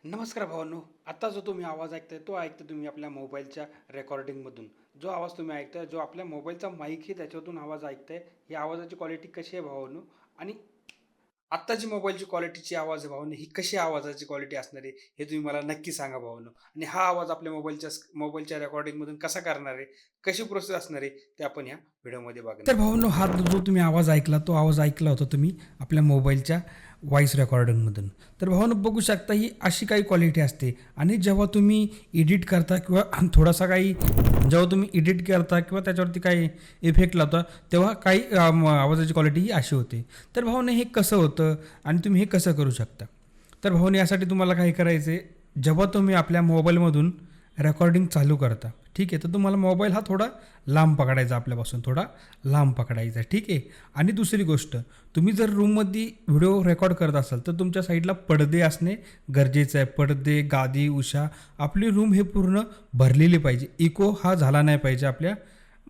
नमस्कार भावांनो. आता जो तुम्ही आवाज ऐकताय तो ऐकताय तुम्ही आपल्या मोबाईलच्या रेकॉर्डिंगमधून. जो आवाज तुम्ही ऐकताय, जो आपल्या मोबाईलचा माईक आहे त्याच्यातून आवाज ऐकताय. ही आवाजाची क्वालिटी कशी आहे भावांनो? आणि आत्ताची मोबाईलची क्वालिटीची आवाज आहे भावांनो, ही कशी आवाजाची क्वालिटी असणार आहे, हे तुम्ही मला नक्की सांगा भावांनो. आणि हा आवाज आपल्या मोबाईलच्या रेकॉर्डिंगमधून कसा करणार आहे, कशी प्रोसेस असणार आहे, ते आपण या व्हिडिओमध्ये बघणार. तर भावांनो, हा जो तुम्ही आवाज ऐकला, तो आवाज ऐकला होता तुम्ही आपल्या मोबाईलच्या व्हॉईस रेकॉर्डिंगमधून. तर भावांनो, बघू शकता ही अशी काही क्वालिटी असते. आणि जेव्हा तुम्ही एडिट करता किंवा थोडासा काही जेव्हा तुम्ही एडिट करता किंवा त्याच्यावरती काही इफेक्ट लावता, तेव्हा काही आवाजाची क्वालिटी ही अशी होते. तर भावांनो, हे कसं होतं आणि तुम्ही हे कसं करू शकता? तर भावांनो, यासाठी तुम्हाला काय करायचं आहे, जेव्हा तुम्ही आपल्या मोबाईलमधून रेकॉर्डिंग चालू करता, ठीक आहे, तर तुम्हाला मोबाईल हा थोडा लांब पकडायचा, आपल्यापासून थोडा लांब पकडायचा, ठीक आहे. आणि दुसरी गोष्ट, तुम्ही जर रूममध्ये व्हिडिओ रेकॉर्ड करत असाल तर तुमच्या साईडला पडदे असणे गरजेचं आहे. पडदे, गादी, उशा, आपली रूम हे पूर्ण भरलेली पाहिजे. इको हा झाला नाही पाहिजे आपल्या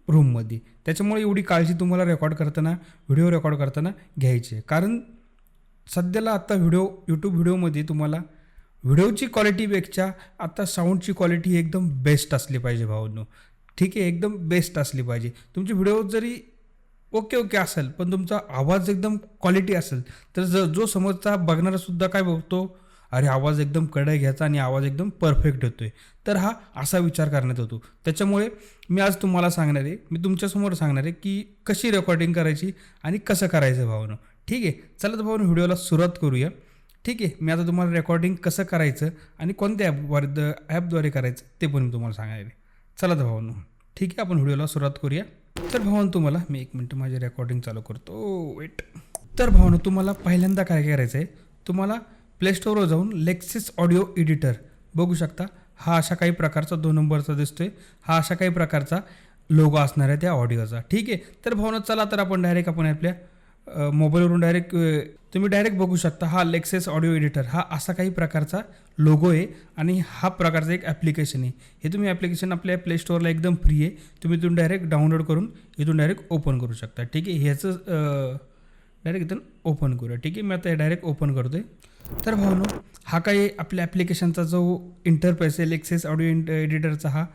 रूममध्ये. त्याच्यामुळे एवढी काळजी तुम्हाला व्हिडिओ रेकॉर्ड करताना घ्यायची आहे. कारण सध्याला आता यूट्यूब व्हिडिओमध्ये तुम्हाला व्हिडिओची क्वालिटीपेक्षा आता साऊंडची क्वालिटी एकदम बेस्ट असली पाहिजे भावांनो. ठीक आहे, एकदम बेस्ट असली पाहिजे. तुमची व्हिडिओ जरी ओके असेल, पण तुमचा आवाज एकदम क्वालिटी असेल, तर जो समोरचा बघणारासुद्धा काय बघतो, अरे आवाज एकदम कडक घ्यायचा आणि आवाज एकदम परफेक्ट होतो आहे, तर हा असा विचार करण्यात होतो. त्याच्यामुळे मी आज तुम्हाला सांगणार आहे, मी तुमच्यासमोर सांगणार आहे की कशी रेकॉर्डिंग करायची आणि कसं करायचं भावानं. ठीक आहे, चला तर भावानं व्हिडिओला सुरुवात करूया. ठीक आहे, मी आता तुम्हाला रेकॉर्डिंग कसं करायचं आणि कोणत्या ॲपद्वारे करायचं ते पण मी तुम्हाला सांगणार आहे. चला तर भावांनो, ठीक आहे, आपण व्हिडिओला सुरुवात करूया. तर भावांनो, तुम्हाला मी 1 मिनटं माझी रेकॉर्डिंग चालू करतो, वेट. तर भावांनो, तुम्हाला पहिल्यांदा काय करायचं आहे, तुम्हाला प्ले स्टोअरवर जाऊन लेक्सिस ऑडिओ एडिटर बघू शकता. हा अशा काही प्रकारचा 2 नंबरचा दिसतोय, हा अशा काही प्रकारचा लोगो असणार आहे त्या ऑडिओचा. ठीक आहे, तर भावांनो, चला तर आपण आपल्या मोबाईलवरून तुम्ही डायरेक्ट बघू शकता. हा लेक्सिस ऑडिओ एडिटर हा असा काही प्रकारचा लोगो आहे आणि हा प्रकारचा एक ॲप्लिकेशन आहे. हे तुम्ही ॲप्लिकेशन आपल्या प्ले स्टोअरला एकदम फ्री आहे. तुम्ही इथून डायरेक्ट डाउनलोड करून इथून डायरेक्ट ओपन करू शकता. ठीक आहे, ह्याचं डायरेक्ट इथून ओपन करूया. ठीक आहे, मी आता डायरेक्ट ओपन करतो आहे. तर भावांनो, हा काही आपल्या ॲप्लिकेशनचा जो इंटरफेस आहे, लेक्सिस ऑडिओ एडिटरचा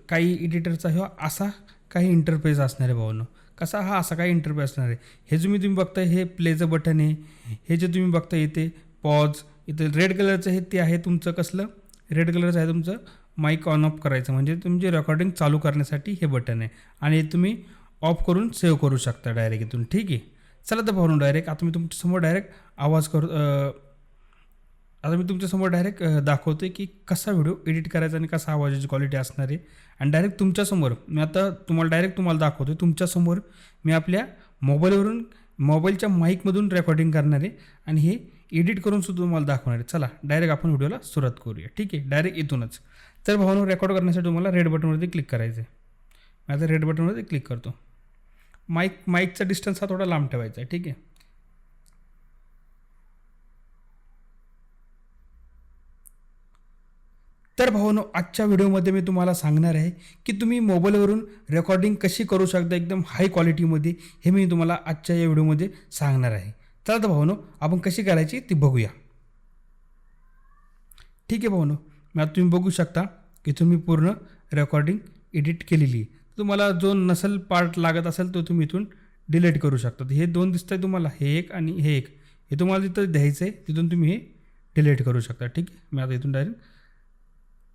काही एडिटरचा असा काही इंटरफेस असणार आहे भावांनो. कसा हा असा काही इंटरफेस असणार आहे. हे तुम्ही बघताय, हे प्लेचं बटन आहे. हे जे तुम्ही बघताय इथे पॉज, इथे रेड कलरचं हे ते आहे तुमचं कसलं, रेड कलरचं आहे तुमचं माईक ऑन ऑफ करायचं, म्हणजे तुमची रेकॉर्डिंग चालू करण्यासाठी हे बटन आहे. आणि तुम्ही ऑफ करून सेव्ह करू शकता डायरेक्ट इथून. ठीक आहे, चला तर भावून डायरेक्ट आता मी तुमच्यासमोर डायरेक्ट आता मी तुमच्यासमोर डायरेक्ट दाखवतो आहे की कसा व्हिडिओ एडिट करायचा आणि कसा आवाजाची क्वालिटी असणार आहे. आणि डायरेक्ट तुमच्यासमोर मी आता तुम्हाला दाखवतो आहे. तुमच्यासमोर मी आपल्या मोबाईलच्या माईकमधून रेकॉर्डिंग करणार आहे आणि हे एडिट करून सुद्धा तुम्हाला दाखवणार आहे. चला डायरेक्ट आपण व्हिडिओला सुरुवात करूया. ठीक आहे, डायरेक्ट इथूनच. तर भावांनो, रेकॉर्ड करण्यासाठी तुम्हाला रेड बटनवरती क्लिक करायचं आहे. मी आता रेड बटनवरती क्लिक करतो. माईकचा डिस्टन्स हा थोडा लांब ठेवायचा आहे. ठीक आहे, तर भावांनो, आजच्या व्हिडिओमध्ये मी तुम्हाला सांगणार आहे की तुम्ही मोबाईलवरून रेकॉर्डिंग कशी करू शकता एकदम हाय क्वालिटीमध्ये. हे मी तुम्हाला आजच्या या व्हिडिओमध्ये सांगणार आहे. चला तर भावांनो, आपण कशी करायची ती बघूया. ठीक आहे भावांनो, मी आता तुम्ही बघू शकता की तुम्ही पूर्ण रेकॉर्डिंग एडिट केलेली आहे. तुम्हाला जो नसल पार्ट लागत असेल तो तुम्ही इथून डिलीट करू शकता. हे 2 दिसत आहे तुम्हाला, हे एक आणि हे एक, हे तुम्हाला तिथं द्यायचं आहे, तिथून तुम्ही हे डिलीट करू शकता. ठीक आहे, मी आता इथून डायरेक्ट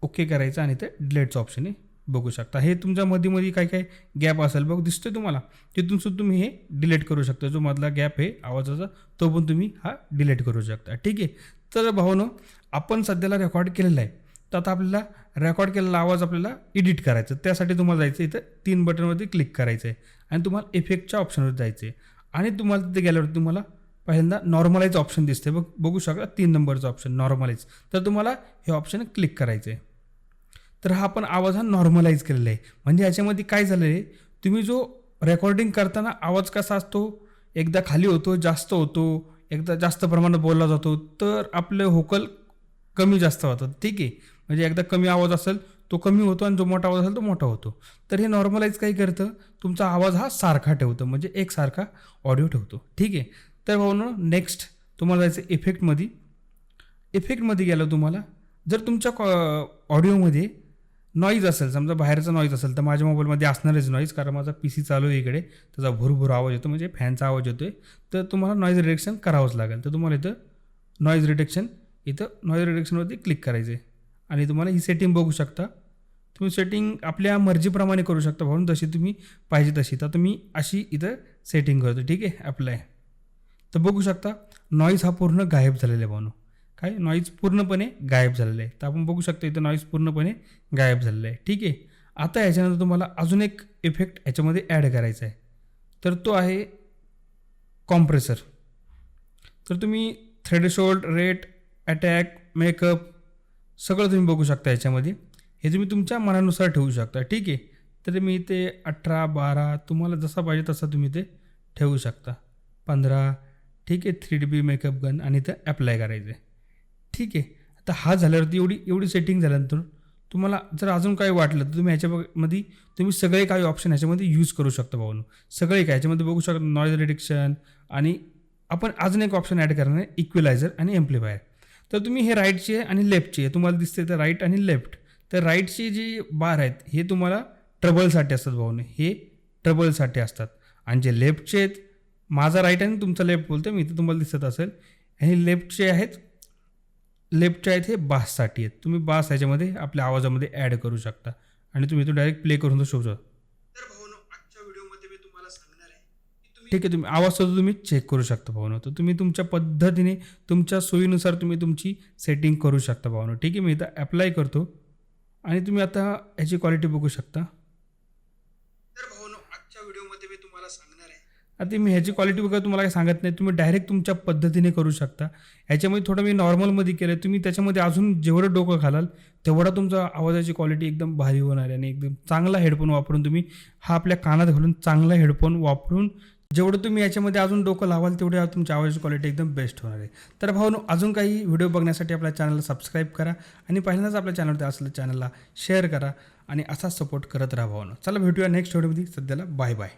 ओके करायचं आणि ते डिलीटचं ऑप्शन आहे, बघू शकता. हे तुमच्या मध्ये काय गॅप असेल बघ दिसतोय तुम्हाला, तिथून सुद्धा तुम्ही हे डिलीट करू शकता. जो मधला गॅप आहे आवाजाचा तो पण तुम्ही हा डिलीट करू शकता. ठीक आहे, तर भावांनो, आपण सध्याला रेकॉर्ड केलेला आहे, तर आता आपल्याला रेकॉर्ड केलेला आवाज आपल्याला एडिट करायचं. त्यासाठी तुम्हाला जायचं इथं 3 बटनवरती क्लिक करायचं आहे आणि तुम्हाला इफेक्टच्या ऑप्शनवर जायचं आहे. आणि तुम्हाला तिथे गेल्यावरती तुम्हाला पहिल्यांदा नॉर्मलाइज ऑप्शन दिसते, बघू शकता 3 नंबरचं ऑप्शन नॉर्मलाइज. तर तुम्हाला हे ऑप्शन क्लिक करायचं आहे. तर हा आपण आवाज नॉर्मलाइज केलेला आहे. म्हणजे याच्यामध्ये काय झालं आहे, तुम्ही जो रेकॉर्डिंग करताना आवाज कसा असतो, एकदा खाली होतो, जास्त होतो, एकदा जास्त प्रमाणात बोलला जातो, तर आपले व्होकल कमी जास्त होतात. ठीक आहे, म्हणजे एकदा कमी आवाज असेल तो कमी होतो आणि जो मोठा आवाज असेल तो मोठा होतो. तर हे नॉर्मलाइज काय करतं, तुमचा आवाज हा सारखा ठेवतं, म्हणजे एकसारखा ऑडिओ ठेवतो. ठीक आहे, तर भावांनो, नेक्स्ट तुम्हाला जायचं इफेक्टमध्ये. इफेक्टमध्ये गेलं तुम्हाला जर तुमच्या ऑडिओमध्ये नॉईज असेल, समजा बाहेरचा नॉईज असेल, तर माझ्या मोबाईलमध्ये असणारच नॉईज, कारण माझा पी सी चालू आहे इकडे, त्याचा भुरभुर आवाज येतो, म्हणजे फॅनचा आवाज येतो आहे. तर तुम्हाला नॉईज रिडक्शन करावंच लागेल. तर तुम्हाला इथं नॉईज रिडक्शनवरती क्लिक करायचं आहे आणि तुम्हाला ही सेटिंग बघू शकता. तुम्ही सेटिंग आपल्या मर्जीप्रमाणे करू शकता म्हणून, जशी तुम्ही पाहिजे तशी. तर तुम्ही अशी इथं सेटिंग करतो, ठीक आहे, अप्लाय. तर बघू शकता नॉईज हा पूर्ण गायब झालेला आहे भावनो. काय नॉईज पूर्णपणे गायब झालेला आहे. तर आपण बघू शकतो इथं नॉईज पूर्णपणे गायब झालेला आहे, ठीक आहे. आता ह्याच्यानंतर तुम्हाला अजून एक इफेक्ट ह्याच्यामध्ये ॲड करायचा आहे, तर तो आहे कॉम्प्रेसर. तर तुम्ही थ्रेशोल्ड, रेट, अटॅक, मेकअप सगळं तुम्ही बघू शकता ह्याच्यामध्ये. हे तुम्ही तुमच्या मनानुसार ठेवू शकता, ठीक आहे. तर मी ते 18, 12 तुम्हाला जसा पाहिजे तसा तुम्ही ते ठेवू शकता. 15, ठीक आहे. 3dB मेकअप गन आणि इथं अप्लाय करायचं आहे, ठीक आहे. आता हा झाल्यावरती एवढी सेटिंग झाल्यानंतर तुम्हाला जर अजून काही वाटलं तर तुम्ही ह्याच्यामध्ये तुम्ही सगळे काही ऑप्शन ह्याच्यामध्ये यूज करू शकता भाऊनो. सगळे काय ह्याच्यामध्ये बघू शकता, नॉईज रिडक्शन, आणि आपण अजून एक ऑप्शन ॲड करणार आहे इक्विलायझर आणि एम्प्लिफायर. तर तुम्ही हे राईटची आहे आणि लेफ्टची आहे, तुम्हाला दिसते तर राईट आणि लेफ्ट. तर राईटची जी बार आहेत हे तुम्हाला ट्रबलसाठी असतात भाऊनो, हे ट्रबलसाठी असतात. आणि जे लेफ्टचे आहेत, माझा राईट आणि तुमचा लेफ्ट बोलतो मी, इथं तुम्हाला दिसत असेल. आणि लेफ्टचे आहेत हे बाससाठी आहेत. तुम्ही बास ह्याच्यामध्ये आपल्या आवाजामध्ये ॲड करू शकता आणि तुम्ही तो डायरेक्ट प्ले करून तो शो शकता. तर भाऊनो आजच्या व्हिडिओमध्ये मी तुम्हाला सांगणार आहे की ठीक आहे, तुम्ही आवाज सुद्धा तुम्ही चेक करू शकता भाऊनो. तर तुम्ही तुमच्या पद्धतीने तुमच्या सोयीनुसार तुम्ही तुमची सेटिंग करू शकता भाऊनो, ठीक आहे. मी इथं अप्लाय करतो आणि तुम्ही आता ह्याची क्वालिटी बघू शकता. तर भाऊनो आजच्या व्हिडिओमध्ये मी तुम्हाला सांगणार आहे, आता मी ह्याची क्वालिटी बघा तुम्हाला काही सांगत नाही, तुम्ही डायरेक्ट तुमच्या पद्धतीने करू शकता. ह्याच्यामध्ये थोडं मी नॉर्मलमध्ये केलं, तुम्ही त्याच्यामध्ये अजून जेवढं डोकं घालाल तेवढा तुमचा आवाजाची क्वालिटी एकदम भारी होणार आहे. आणि एकदम चांगला हेडफोन वापरून तुम्ही हा आपल्या कानात घालून चांगला हेडफोन वापरून जेवढं तुम्ही याच्यामध्ये अजून डोकं लावाल तेवढे तुमच्या आवाजाची क्वालिटी एकदम बेस्ट होणार आहे. तर भाऊनो अजून काही व्हिडिओ बघण्यासाठी आपल्या चॅनलला सबस्क्राईब करा आणि पहिल्यांदाच आपल्या चॅनलवरती असलेल्या चॅनलला शेअर करा आणि असाच सपोर्ट करत राहा भाऊनो. चला भेटूया नेक्स्ट व्हिडिओमध्ये. सध्याला बाय बाय.